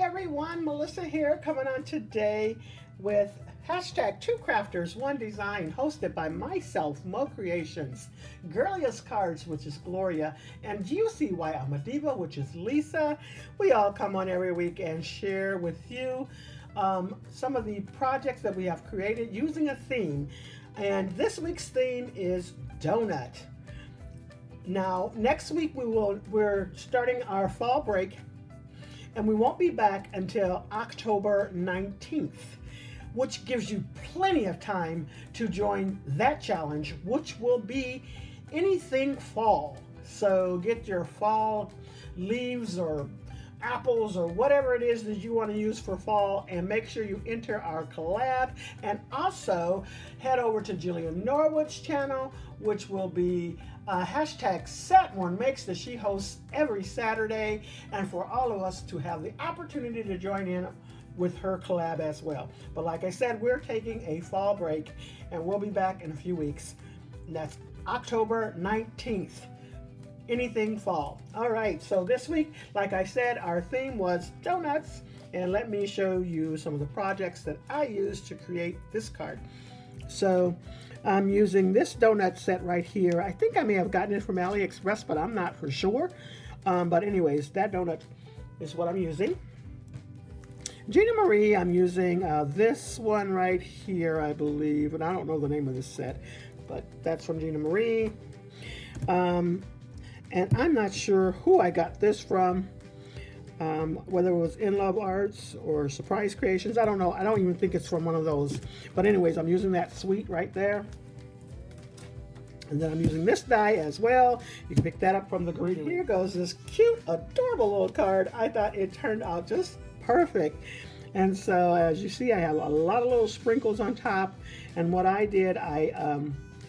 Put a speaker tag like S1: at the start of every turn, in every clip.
S1: everyone, Melissa here, coming on today with hashtag Two Crafters, One Design, hosted by myself, Mo Creations, Girliest Cards, which is Gloria, and You See Why I'm a Diva, which is Lisa. We all come on every week and share with you some of the projects that we have created using a theme. And this week's theme is donut. Now, next week we're starting our fall break, and we won't be back until October 19th, which gives you plenty of time to join that challenge, which will be anything fall. So get your fall leaves or apples or whatever it is that you want to use for fall, and make sure you enter our collab, and also head over to Jillian Norwood's channel, which will be hashtag Saturn Makes, that she hosts every Saturday, and for all of us to have the opportunity to join in with her collab as well. But like I said, we're taking a fall break, and we'll be back in a few weeks. And that's October 19th. Anything fall. All right, so this week, like I said, our theme was donuts, and let me show you some of the projects that I used to create this card. So I'm using this donut set right here. I think I may have gotten it from AliExpress, but I'm not for sure. But anyways, that donut is what I'm using. Gina Marie, I'm using this one right here, I believe, and I don't know the name of this set, but that's from Gina Marie. And I'm not sure who I got this from, whether it was In Love Arts or Surprise Creations. I don't know. I don't even think it's from one of those. But anyways, I'm using that suite right there. And then I'm using this die as well. You can pick that up from the Greenwood. Here goes this cute, adorable little card. I thought it turned out just perfect. And so as you see, I have a lot of little sprinkles on top. And what I did, I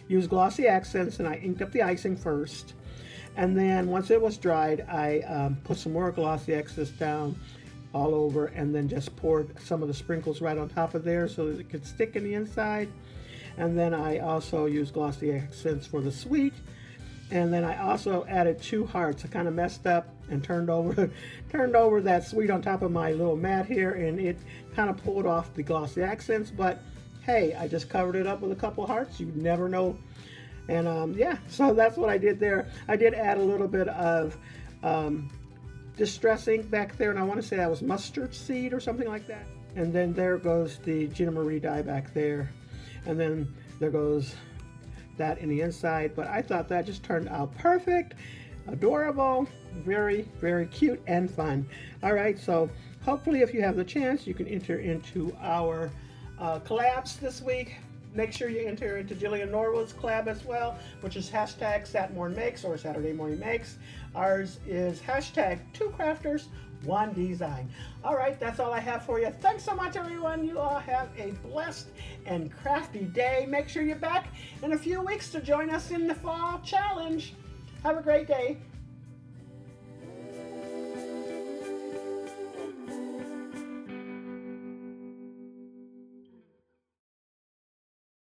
S1: used glossy accents, and I inked up the icing first. And then once it was dried, I put some more glossy accents down all over, and then just poured some of the sprinkles right on top of there so that it could stick in the inside. And then I also used glossy accents for the sweet. And then I also added 2 hearts. I kind of messed up and turned over that sweet on top of my little mat here, and it kind of pulled off the glossy accents. But hey, I just covered it up with a couple hearts. You never know. And yeah, so that's what I did there. I did add a little bit of distress ink back there, and I want to say that was mustard seed or something like that. And then there goes the Gina Marie die back there, and then there goes that in the inside. But I thought that just turned out perfect, adorable, very, very cute and fun. All right, so hopefully if you have the chance, you can enter into our collabs this week. Make sure you enter into Jillian Norwood's collab as well, which is hashtag Saturn Makes or Saturday Morning Makes. Ours is hashtag Two Crafters, One Design. All right, that's all I have for you. Thanks so much, everyone. You all have a blessed and crafty day. Make sure you're back in a few weeks to join us in the fall challenge. Have a great day.